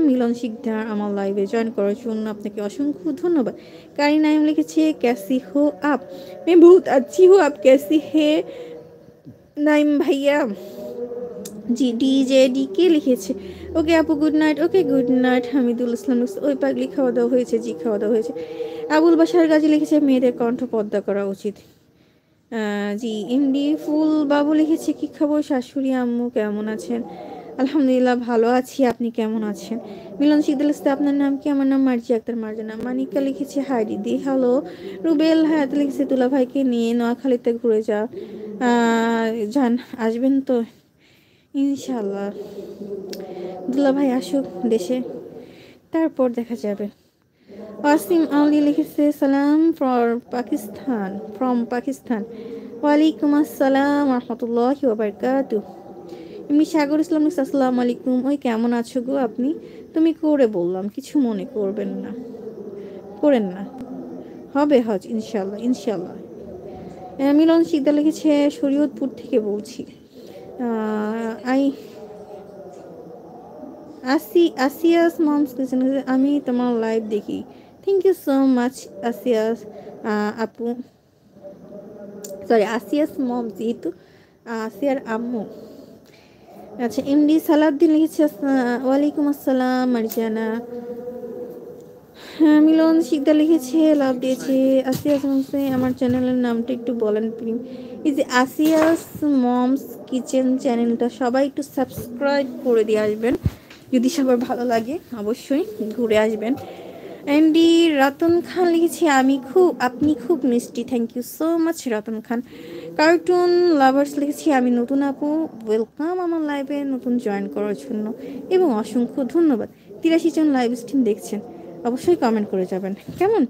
মিলন শিকদার আমার লাইভে জয়েন করার জন্য আপনাকে অসংখ্য ধন্যবাদ। কারি নাইম লিখেছে कैसी हो आप, मैं बहुत अच्छी हूँ, आप कैसी है নাইম ভাইয়া। জি ডিজে ডিকে লিখেছে ওকে আপু good night. Okay good night. Hamidul Islam লিখেছে ওই পাগলি খাওয়া দাওয়া হয়েছে? জি খাওয়া দাওয়া হয়েছে। আবুল বাসার গাজী লিখেছে মেয়েদের কণ্ঠ পর্দা করা উচিত। জি এমডি ফুল বাবু লিখেছে কি খবর শাশুড়ি আম্মু কেমন আছেন? আলহামদুলিল্লাহ ভালো আছি, আপনি কেমন আছেন? মিলন শিকদার লিখেছে আপনার নাম কি? আমার নাম মার্জি আক্তার মার্জানা। মানিকা লিখেছে হাই দিদি হ্যালো। রুবেল হায়াত লিখেছে দুলা ভাইকে নিয়ে নোয়াখালীতে ঘুরে যান, আসবেন তো? ইনশাল্লাহ দুলা ভাই আসুক দেশে, তারপর দেখা যাবে। ওয়াসিম আলী লিখেছে সালাম ফ্রম পাকিস্তান। ওয়ালাইকুম আসসালাম রহমতুল্লাহি ওয়া বারাকাতুহু। এমনি সাগর ইসলাম লিখেছে আসসালামু আলাইকুম। ওই কেমন আছো গো আপনি? তুমি করে বললাম, কিছু মনে করবেন না, করেন না, হবে হজ ইনশাল্লাহ ইনশাল্লাহ। মিলন শিকদার লিখেছে শরীয়তপুর থেকে বলছি। আই আসিয়াস মমস লিখেছেন আমি তোমার লাইভ দেখি। থ্যাংক ইউ সো মাচ আসিয়াস আপু, সরি আসিয়াস মম যেহেতু আসিয়ার আম্মু। আচ্ছা এমডি সালাউদ্দিন লিখেছে ওয়ালাইকুম আসসালাম মার্জানা। হ্যাঁ মিলন শিকদার লিখেছে লাভ দিয়েছে। আসিয়াস মমসে আমার চ্যানেলের নামটা একটু বলেন প্লিজ। এই যে আসিয়াস মমস কিচেন চ্যানেলটা সবাই একটু সাবস্ক্রাইব করে দিয়ে আসবেন, যদি সবার ভালো লাগে অবশ্যই ঘুরে আসবেন। এমডি রতন খান লিখেছে আপনি খুব মিষ্টি। Thank you so much Ratan Khan. Cartoon lovers লিখেছি আমি নতুন আপু, ওয়েলকাম আমার লাইভে নতুন জয়েন করার জন্য এবং অসংখ্য ধন্যবাদ। 83 জন লাইভ স্ট্রিম দেখছেন, অবশ্যই কমেন্ট করে যাবেন কেমন।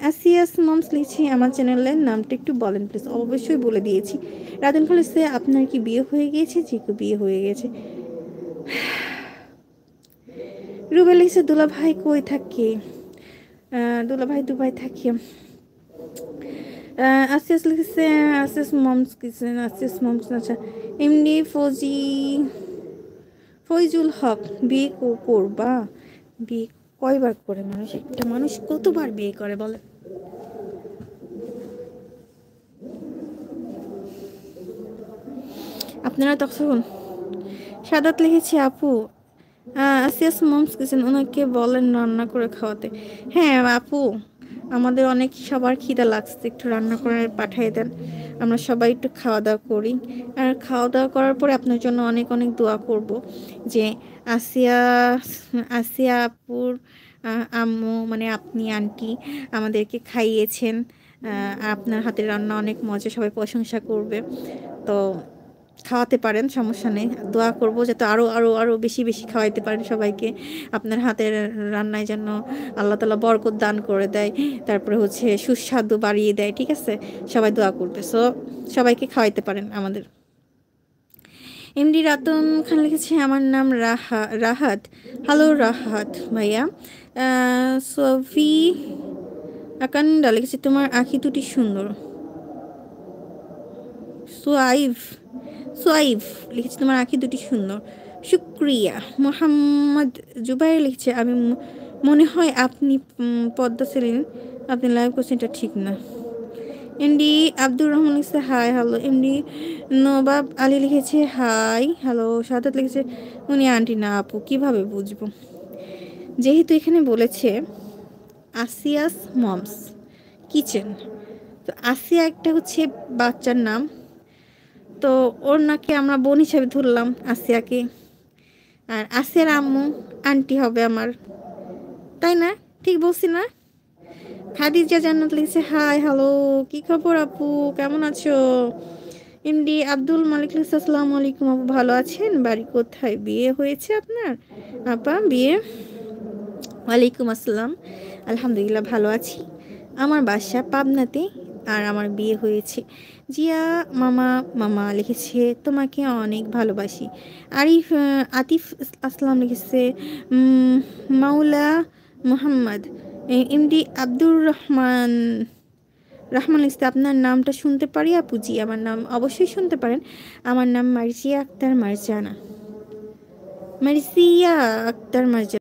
আসিয়াস মমস লিখছি আমার চ্যানেলের নামটা একটু বলেন প্লিজ। অবশ্যই বলে দিয়েছি। রাতন খান লিখছে আপনার কি বিয়ে হয়ে গিয়েছে? জি বিয়ে হয়ে গেছে। রুবেল লিখছে দুলা ভাই কই থাকে? দুলা ভাই দুবাই থাকি। আসিয়াস লিখছে আসিয়াস মমস কিচেন, আসিয়াস মমস। আচ্ছা এমনি ফয়জুল হক বিয়ে করবা? বিয়ে কয়বার করে মানুষ? একটা মানুষ কতবার বিয়ে করে বলে? আপনারা তখন সাদাত লিখেছি আপু আসিয়াস মমস কিচেন ওনাকে বলেন রান্না করে খাওয়াতে। হ্যাঁ আপু আমাদের অনেক সবার খিদা লাগছে, একটু রান্না করে পাঠিয়ে দেন, আমরা সবাই একটু খাওয়া দাওয়া করি। আর খাওয়া দাওয়া করার পরে আপনার জন্য অনেক অনেক দোয়া করব যে আসিয়া আসিয়া আপুর আম্মু মানে আপনি আন্টি আমাদেরকে খাইয়েছেন, আপনার হাতের রান্না অনেক মজা, সবাই প্রশংসা করবে। তো খাওয়াতে পারেন, সমস্যা নেই, দোয়া করবো যাতে আরও আরও আরও বেশি বেশি খাওয়াইতে পারেন সবাইকে। আপনার হাতের রান্নায় যেন আল্লাহ তাআলা বরকত দান করে দেয়, তারপরে হচ্ছে সুস্বাদু বাড়িয়ে দেয়, ঠিক আছে? সবাই দোয়া করবে। সো সবাইকে খাওয়াইতে পারেন আমাদের। এমডি রতন খান লিখেছে আমার নাম রাহাত। হ্যালো রাহাত ভাইয়া। সফি আকান্ডা লিখেছে তোমার আঁখি দুটি সুন্দর। সোয়াইভ লিখেছে তোমার আঁখি দুটি সুন্দর। শুক্রিয়া। মোহাম্মদ জুবাইর লিখছে আমি মনে হয় আপনি পদ্মা সেলিন, আপনি লাইভ করছেন, এটা ঠিক না। এমডি আব্দুর রহমান লিখছে hi hello. MD Nawab Ali লিখেছে হাই হ্যালো। সাদাত লিখেছে উনি আন্টি না আপু, কিভাবে বুঝবো? যেহেতু এখানে বলেছে আসিয়াস মমস কিচেন, তো আসিয়া একটা হচ্ছে বাচ্চার নাম, তো ওর নাকি আমরা বোন হিসেবে ধরলাম আসিয়াকে, আর আসিয়ার আম্মু আন্টি হবে আমার, তাই না? ঠিক বলছি না? খাদিজা জান্নাত লিখছে হাই হ্যালো, কি খবর আপু, কেমন আছো? এমডি আব্দুল মালিক লিখছে আসসালামু আলাইকুম আপু, ভালো আছেন? বাড়ি কোথায়? বিয়ে হয়েছে আপনার আপা? বিয়ে? ওয়ালাইকুম আসসালাম, আলহামদুলিল্লাহ ভালো আছি। আমার বাসা পাবনাতে আর আমার বিয়ে হয়েছে। জিয়া মামা লিখেছে তোমাকে অনেক ভালোবাসি। আতিফ আসলাম লিখেছে মাওলা মোহাম্মদ। এমডি আব্দুর রহমান লিখছে আপনার নামটা শুনতে পারি আপু? জি আমার নাম অবশ্যই শুনতে পারেন, আমার নাম মার্জিয়া আক্তার মার্জানা। মার্জিয়া আক্তার মার্জানা।